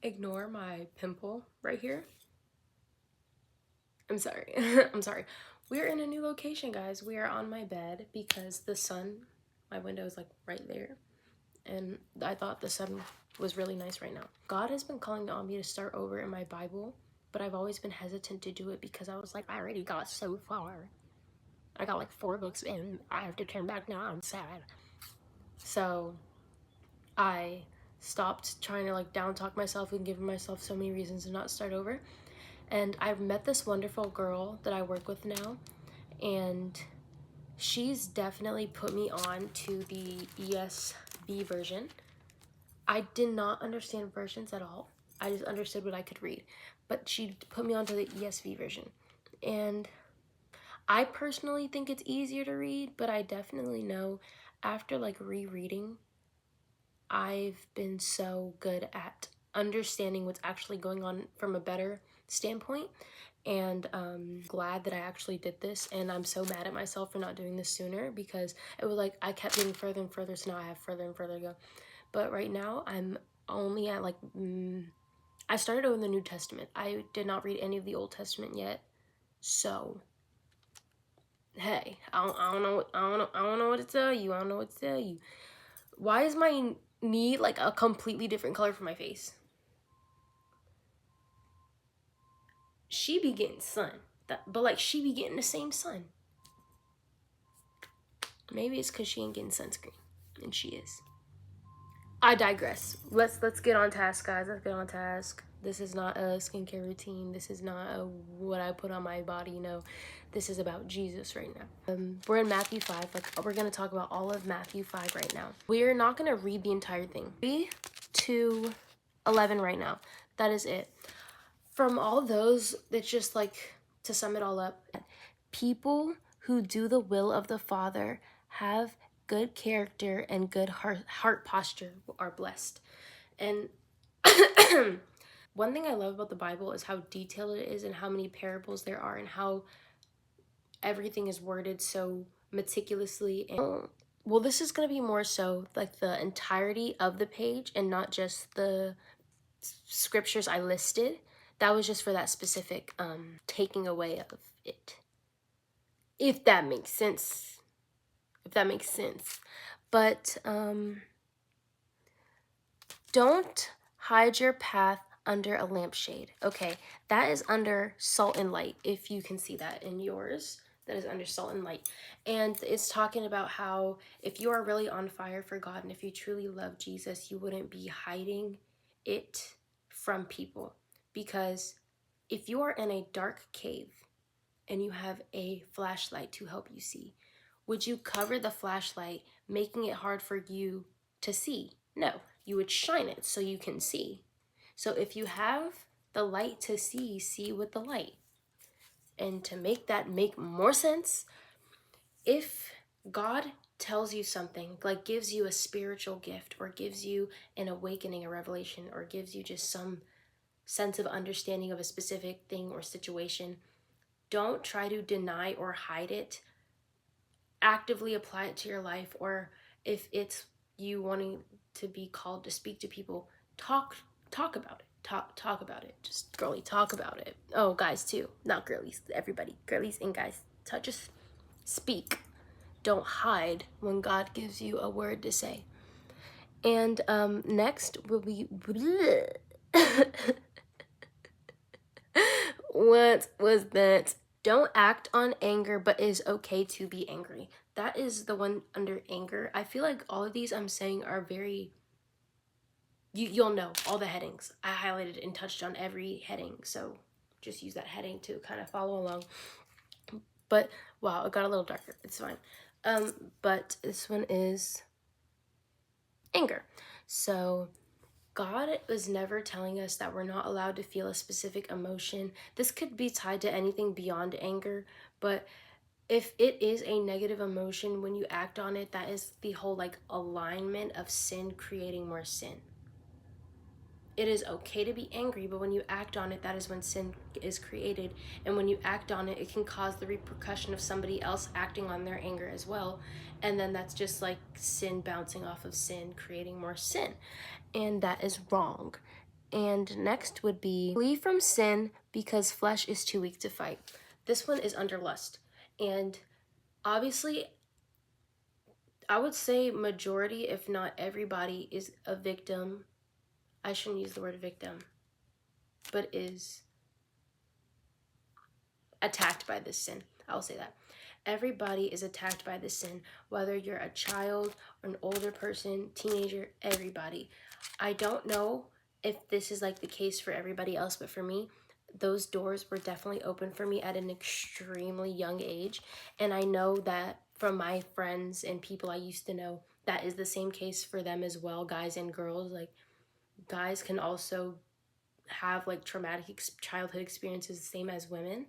Ignore my pimple right here. I'm sorry. I'm sorry. We're in a new location, guys. We are on my bed because the sun, my window is like right there. And I thought the sun was really nice right now. God has been calling on me to start over in my Bible, but I've always been hesitant to do it because I was like, I already got so far. I got like 4 books and I have to turn back now. I'm sad. So I stopped trying to like down talk myself and giving myself so many reasons to not start over. And I've met this wonderful girl that I work with now, and she's definitely put me on to the ESV version. I did not understand versions at all. I just understood what I could read. But she put me onto the ESV version. And I personally think it's easier to read, but I definitely know after like rereading, I've been so good at understanding what's actually going on from a better standpoint. And glad that I actually did this, and I'm so mad at myself for not doing this sooner because it was like I kept getting further and further, so now I have further and further to go. But right now I'm only at like I started in the New Testament. I did not read any of the Old Testament yet, so hey, I don't know, I don't know what to tell you. I don't know what to tell you. Why is my knee like a completely different color from my face? She be getting sun, but like she be getting the same sun. Maybe it's because she ain't getting sunscreen, and she is. I digress. Let's get on task, guys. Let's get on task. This is not a skincare routine. This is not what I put on my body. No, this is about Jesus right now. We're in Matthew 5. Like we're gonna talk about all of Matthew 5 right now. We're not gonna read the entire thing. 3 to 11 right now. That is it. From all those, it's just like to sum it all up. People who do the will of the Father have good character and good heart posture are blessed. And one thing I love about the Bible is how detailed it is and how many parables there are and how everything is worded so meticulously. And well, this is going to be more so like the entirety of the page and not just the scriptures I listed. That was just for that specific taking away of it. If that makes sense. But don't hide your path under a lampshade. Okay, that is under salt and light. If you can see that in yours, that is under salt and light. And it's talking about how if you are really on fire for God and if you truly love Jesus, you wouldn't be hiding it from people. Because if you are in a dark cave and you have a flashlight to help you see, would you cover the flashlight, making it hard for you to see? No, you would shine it so you can see. So if you have the light to see, see with the light. And to make that make more sense, if God tells you something, like gives you a spiritual gift or gives you an awakening, a revelation, or gives you just some sense of understanding of a specific thing or situation, don't try to deny or hide it. Actively apply it to your life, or if it's you wanting to be called to speak to people, talk about it. Talk about it. Just girly, talk about it. Oh, guys too, not girlies, everybody, girlies and guys. Just speak. Don't hide when God gives you a word to say. And next will be what was that? Don't act on anger, but it is okay to be angry. That is the one under anger. I feel like all of these I'm saying are very, you'll know all the headings. I highlighted and touched on every heading, so just use that heading to kind of follow along. But wow, it got a little darker. It's fine. But this one is anger. So God is never telling us that we're not allowed to feel a specific emotion. This could be tied to anything beyond anger, but if it is a negative emotion, when you act on it, that is the whole like alignment of sin creating more sin. It is okay to be angry, but when you act on it, that is when sin is created. And when you act on it, it can cause the repercussion of somebody else acting on their anger as well. And then that's just like sin bouncing off of sin, creating more sin. And that is wrong. And next would be flee from sin because flesh is too weak to fight. This one is under lust. And obviously, I would say majority, if not everybody, is a victim. I shouldn't use the word victim, but is attacked by this sin. I'll say that. Everybody is attacked by this sin, whether you're a child or an older person, teenager, everybody. I don't know if this is like the case for everybody else, but for me, those doors were definitely open for me at an extremely young age. And I know that from my friends and people I used to know, that is the same case for them as well, guys and girls. Like, guys can also have like traumatic childhood experiences the same as women.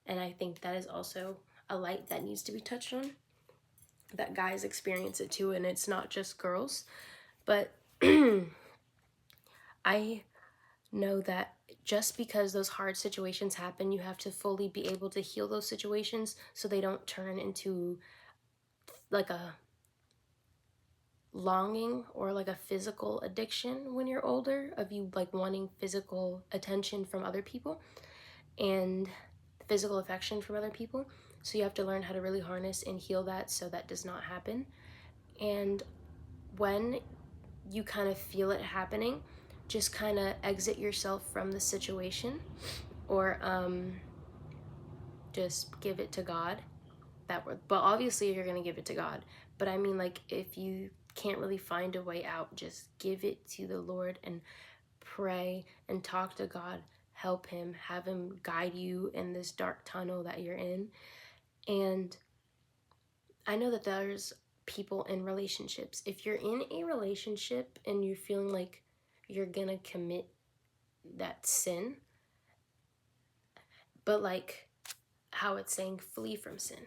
And I think that is also a light that needs to be touched on, that guys experience it too, and it's not just girls. But I know that just because those hard situations happen, you have to fully be able to heal those situations so they don't turn into like a longing or like a physical addiction when you're older, of you like wanting physical attention from other people and physical affection from other people. So you have to learn how to really harness and heal that so that does not happen. And when you kind of feel it happening, just kind of exit yourself from the situation, or just give it to God. But obviously you're gonna give it to God. But I mean, like, if you can't really find a way out, just give it to the Lord and pray and talk to God. Help him, have him guide you in this dark tunnel that you're in. And I know that there's people in relationships. If you're in a relationship and you're feeling like you're gonna commit that sin, but like how it's saying flee from sin,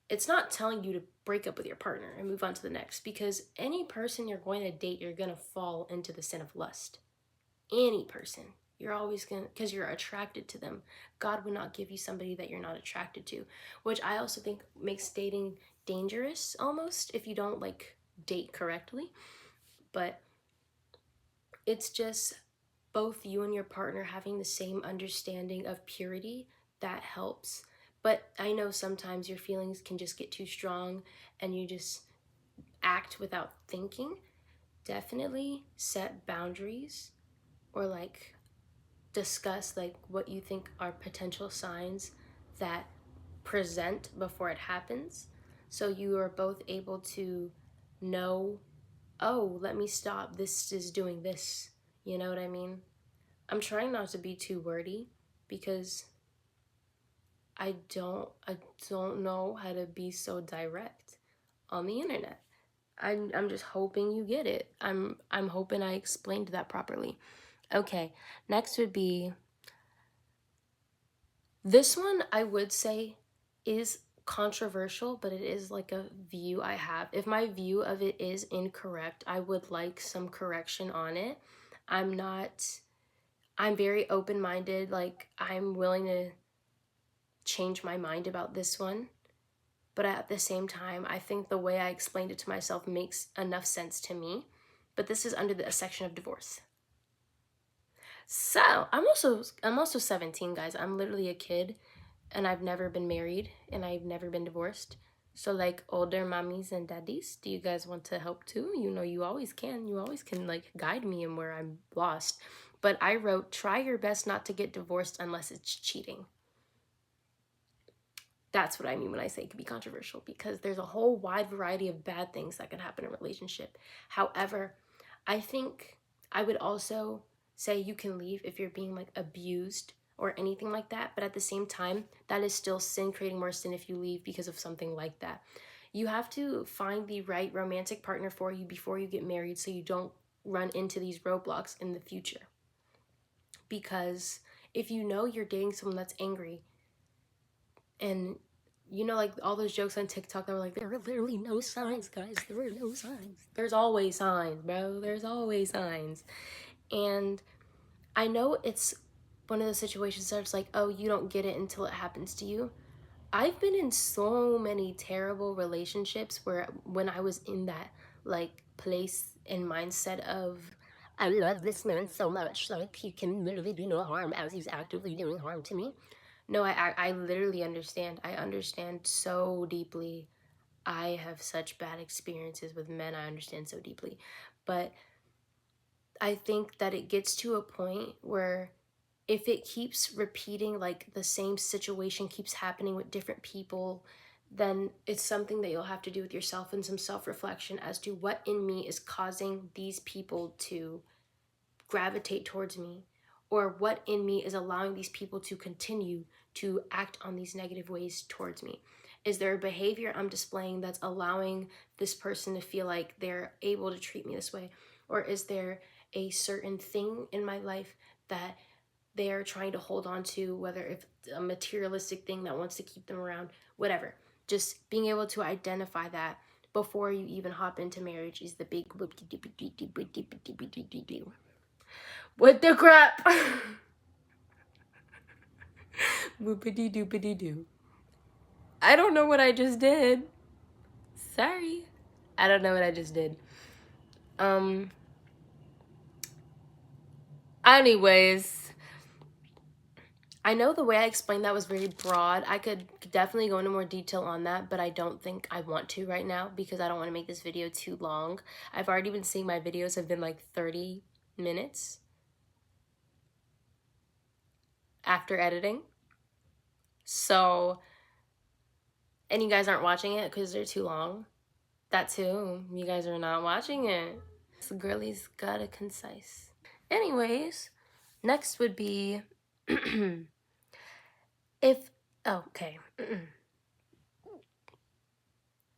it's not telling you to break up with your partner and move on to the next, because any person you're going to date, you're gonna fall into the sin of lust. Any person. You're always gonna, because you're attracted to them. God would not give you somebody that you're not attracted to, which I also think makes dating dangerous almost if you don't like date correctly. But it's just both you and your partner having the same understanding of purity that helps. But I know sometimes your feelings can just get too strong and you just act without thinking. Definitely set boundaries, or like discuss like what you think are potential signs that present before it happens, so you are both able to know, oh, let me stop, this is doing this. You know what I mean? I'm trying not to be too wordy because I don't know how to be so direct on the internet. I'm just hoping you get it. I'm hoping I explained that properly. Okay, next would be this one. I would say is controversial, but it is like a view I have. If my view of it is incorrect, I would like some correction on it. I'm not, I'm very open-minded. Like, I'm willing to change my mind about this one. But at the same time, I think the way I explained it to myself makes enough sense to me. But this is under a section of divorce. So I'm also 17, guys. I'm literally a kid, and I've never been married, and I've never been divorced. So like, older mommies and daddies, do you guys want to help too? You know, you always can. You always can like guide me in where I'm lost. But I wrote, try your best not to get divorced unless it's cheating. That's what I mean when I say it could be controversial, because there's a whole wide variety of bad things that can happen in a relationship. However, I think I would also say you can leave if you're being like abused or anything like that. But at the same time, that is still sin, creating more sin if you leave because of something like that. You have to find the right romantic partner for you before you get married so you don't run into these roadblocks in the future. Because if you know you're dating someone that's angry, and you know, like all those jokes on TikTok that were like, there are literally no signs, guys. There are no signs. There's always signs, bro. There's always signs. And I know it's one of those situations that it's like, oh, you don't get it until it happens to you. I've been in so many terrible relationships where when I was in that like place and mindset of I love this man so much, like he can literally do no harm as he's actively doing harm to me. No, I literally understand. I understand so deeply. I have such bad experiences with men. I understand so deeply. But I think that it gets to a point where if it keeps repeating, like the same situation keeps happening with different people, then it's something that you'll have to do with yourself and some self-reflection as to what in me is causing these people to gravitate towards me, or what in me is allowing these people to continue to act on these negative ways towards me. Is there a behavior I'm displaying that's allowing this person to feel like they're able to treat me this way? Or is there a certain thing in my life that they are trying to hold on to, whether it's a materialistic thing that wants to keep them around, whatever. Just being able to identify that before you even hop into marriage is the big what the crap. Whoopity doopity doo. I don't know what I just did. Sorry. I don't know what I just did. Anyways, I know the way I explained that was very broad. I could definitely go into more detail on that, but I don't think I want to right now because I don't want to make this video too long. I've already been seeing my videos have been like 30 minutes after editing. So, and you guys aren't watching it because they're too long. That too, you guys are not watching it. So girlies gotta concise. Anyways, next would be if, oh, okay.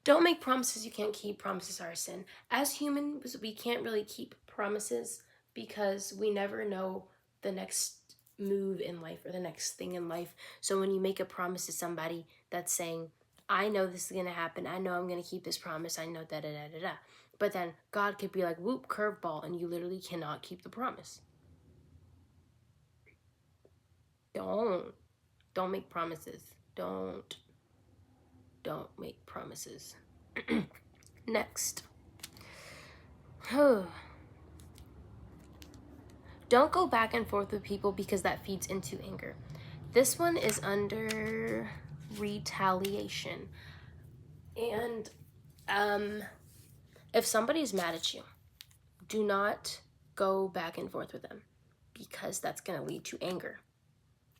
Don't make promises you can't keep. Promises are a sin. As humans, we can't really keep promises because we never know the next move in life or the next thing in life. So when you make a promise to somebody that's saying, I know this is going to happen. I know I'm going to keep this promise. I know da-da-da-da-da. But then God could be like, whoop, curveball, and you literally cannot keep the promise. Don't make promises. Don't make promises. Next. Don't go back and forth with people because that feeds into anger. This one is under retaliation. And if somebody's mad at you, do not go back and forth with them because that's going to lead to anger.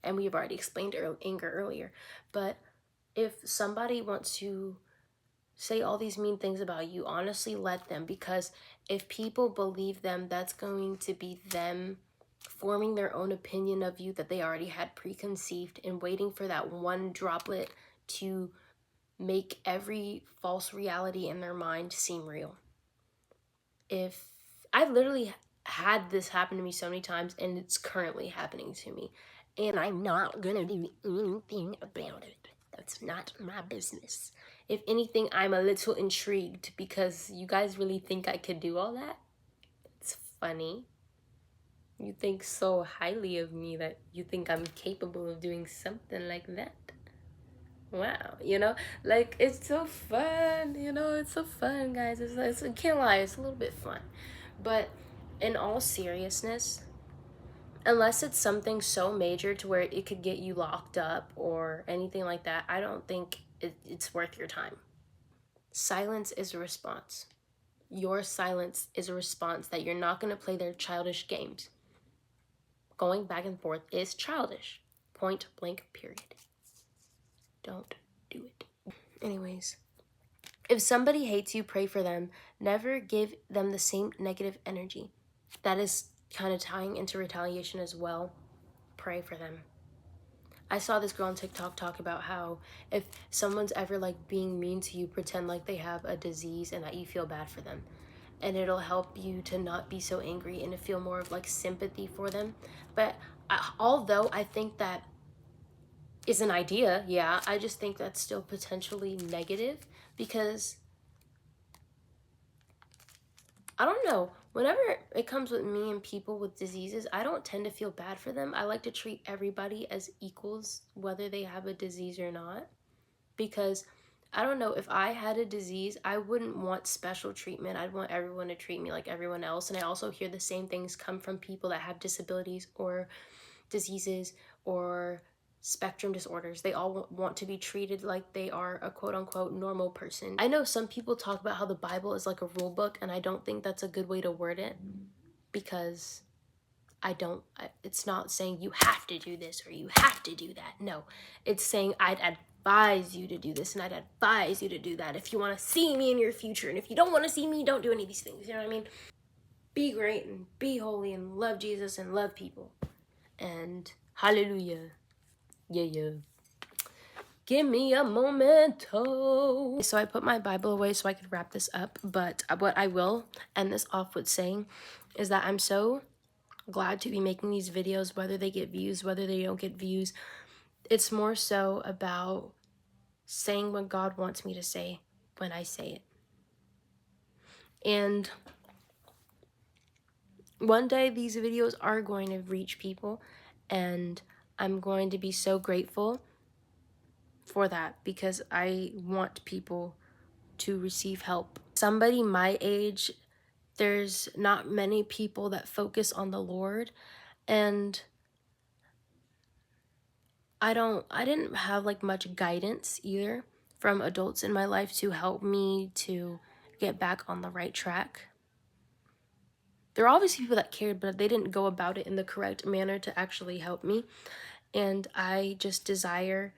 And we've already explained anger earlier. But if somebody wants to say all these mean things about you, honestly let them, because if people believe them, that's going to be them forming their own opinion of you that they already had preconceived and waiting for that one droplet to make every false reality in their mind seem real. If I've literally had this happen to me so many times, and it's currently happening to me, and I'm not gonna do anything about it. That's not my business. If anything, I'm a little intrigued because you guys really think I could do all that? It's funny. You think so highly of me that you think I'm capable of doing something like that. Wow, you know, like it's so fun, you know, it's so fun, guys. I can't lie, it's a little bit fun. But in all seriousness, unless it's something so major to where it could get you locked up or anything like that, I don't think it's worth your time. Silence is a response. Your silence is a response that you're not going to play their childish games. Going back and forth is childish. Point blank, period. Don't do it. Anyways, if somebody hates you, pray for them. Never give them the same negative energy. That is kind of tying into retaliation as well. Pray for them. I saw this girl on TikTok talk about how if someone's ever like being mean to you, pretend like they have a disease and that you feel bad for them. And it'll help you to not be so angry and to feel more of like sympathy for them. But although I think that is an idea, yeah, I just think that's still potentially negative because I don't know. Whenever it comes with me and people with diseases, I don't tend to feel bad for them. I like to treat everybody as equals, whether they have a disease or not. Because I don't know, if I had a disease, I wouldn't want special treatment. I'd want everyone to treat me like everyone else. And I also hear the same things come from people that have disabilities or diseases or spectrum disorders. They all want to be treated like they are a quote unquote normal person. I know some people talk about how the Bible is like a rule book, and I don't think that's a good way to word it, because it's not saying you have to do this or you have to do that. No, it's saying I'd advise you to do this and I'd advise you to do that if you want to see me in your future. And if you don't want to see me, don't do any of these things. You know what I mean? Be great and be holy and love Jesus and love people. And hallelujah. Yeah. Give me a momento. So I put my Bible away so I could wrap this up. But what I will end this off with saying is that I'm so glad to be making these videos, whether they get views, whether they don't get views. It's more so about saying what God wants me to say when I say it. And one day these videos are going to reach people, and I'm going to be so grateful for that, because I want people to receive help. Somebody my age, there's not many people that focus on the Lord, and I didn't have like much guidance either from adults in my life to help me to get back on the right track. There are obviously people that cared, but they didn't go about it in the correct manner to actually help me. And I just desire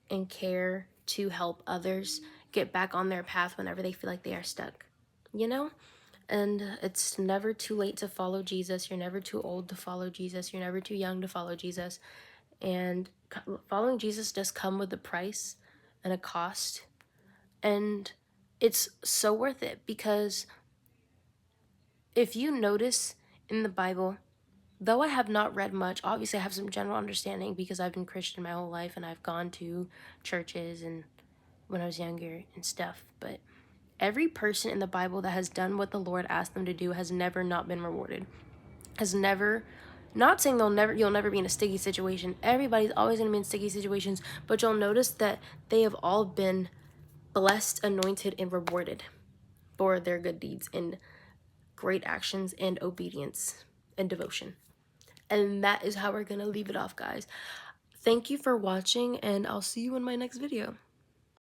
and care to help others get back on their path whenever they feel like they are stuck, you know? And it's never too late to follow Jesus. You're never too old to follow Jesus. You're never too young to follow Jesus. And following Jesus does come with a price and a cost. And it's so worth it, because if you notice in the Bible, though I have not read much, obviously I have some general understanding because I've been Christian my whole life and I've gone to churches and when I was younger and stuff. But every person in the Bible that has done what the Lord asked them to do has never not been rewarded. Has never, not saying you'll never be in a sticky situation. Everybody's always going to be in sticky situations, but you'll notice that they have all been blessed, anointed, and rewarded for their good deeds and great actions and obedience and devotion. And that is how we're going to leave it off, guys. Thank you for watching, and I'll see you in my next video.